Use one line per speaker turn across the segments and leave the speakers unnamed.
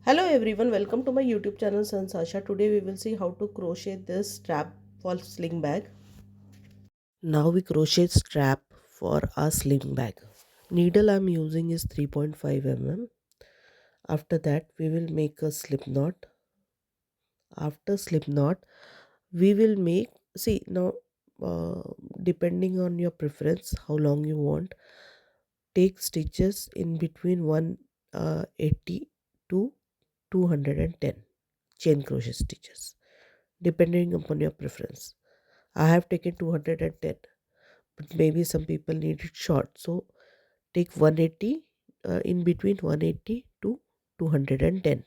Hello everyone, welcome to my YouTube channel Sanjs Aasha. Today we will see how to crochet this strap for sling bag. Now we crochet strap for a sling bag. Needle I am using is 3.5 mm. After that we will make a slip knot. After slip knot we will make, see now, uh, depending on your preference how long you want, take stitches in between 180 to 210 chain crochet stitches depending upon your preference. I have taken 210, but maybe some people need it short. So take 180, in between 180 to 210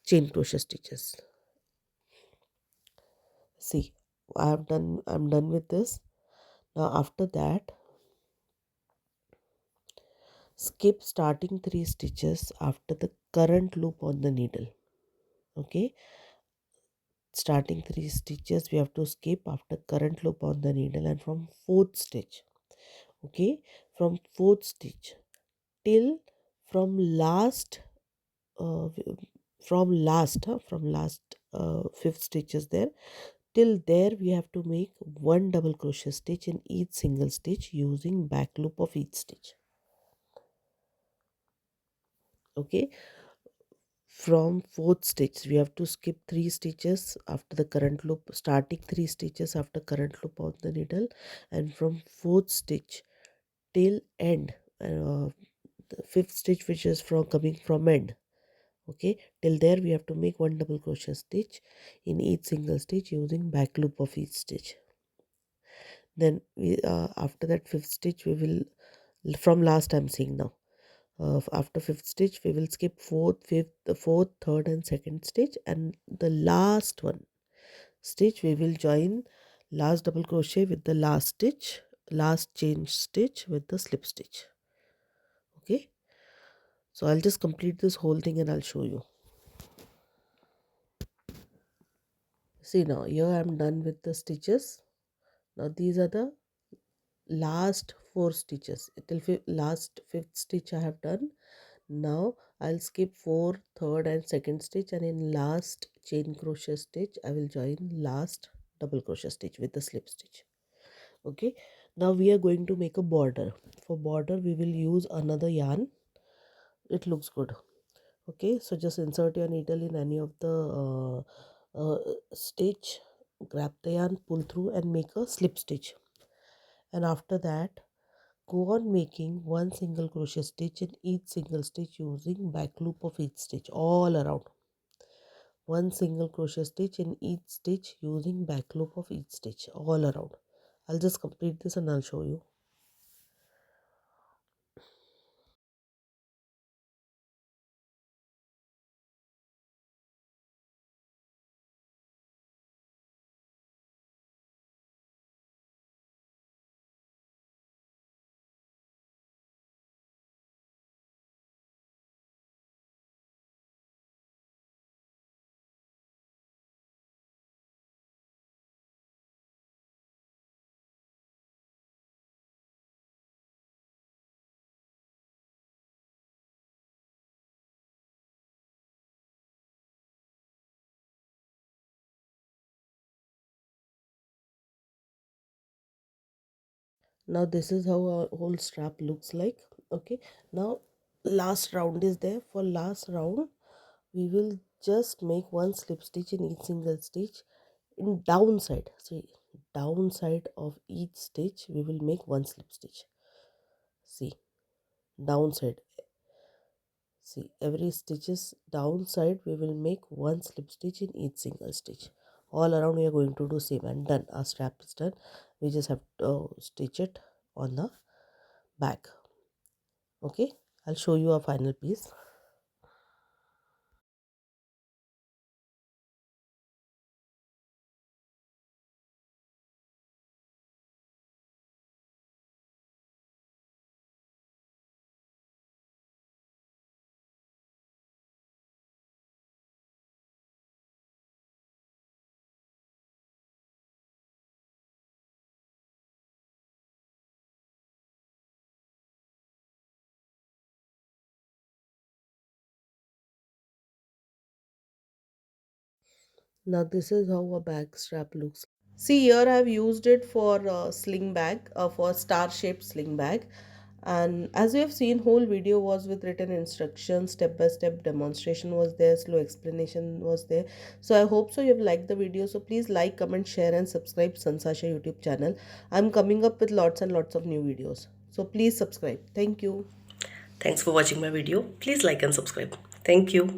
chain crochet stitches. See, I'm done with this. Now after that, skip starting 3 stitches after the current loop on the needle. Okay, starting 3 stitches we have to skip after current loop on the needle, and from fourth stitch, okay, from fourth stitch till from last uh, from last fifth stitches there, till there we have to make one double crochet stitch in each single stitch using back loop of each stitch. Okay, from fourth stitch we have to skip 3 stitches after the current loop, starting 3 stitches after current loop on the needle, and from fourth stitch till end, the fifth stitch which is from coming from end. Okay, till there we have to make one double crochet stitch in each single stitch using back loop of each stitch. Then we after that fifth stitch we will, from last I'm seeing now, after fifth stitch we will skip fourth, fifth, the fourth, third and second stitch, and the last one stitch we will join last double crochet with the last stitch, last chain stitch with the slip stitch. Okay, so I'll just complete this whole thing and I'll show you. See, now here I'm done with the stitches. Now these are the last 4 stitches till last fifth stitch I have done. Now I'll skip 4, third and second stitch, and in last chain crochet stitch I will join last double crochet stitch with the slip stitch. Okay, now we are going to make a border. For border we will use another yarn. It looks good. Okay, so just insert your needle in any of the stitch, grab the yarn, pull through and make a slip stitch, and after that go on making one single crochet stitch in each single stitch using back loop of each stitch all around. One single crochet stitch in each stitch using back loop of each stitch all around. I'll just complete this and I'll show you. Now this is how our whole strap looks like. Okay, now last round is there. For last round we will just make one slip stitch in each single stitch in downside. See, downside of each stitch we will make one slip stitch. See, downside, see, every stitches downside we will make one slip stitch in each single stitch. All around we are going to do same, and done. Our strap is done. We just have to stitch it on the back. Okay, I'll show you a final piece. Now this is how a bag strap looks. See, here I have used it for a sling bag, for star shaped sling bag. And as you have seen, whole video was with written instructions, step by step demonstration was there, slow explanation was there. So I hope so you have liked the video. So please like, comment, share and subscribe Sanjs Aasha YouTube channel. I'm coming up with lots and lots of new videos. So please subscribe. Thank you.
Thanks for watching my video. Please like and subscribe. Thank you.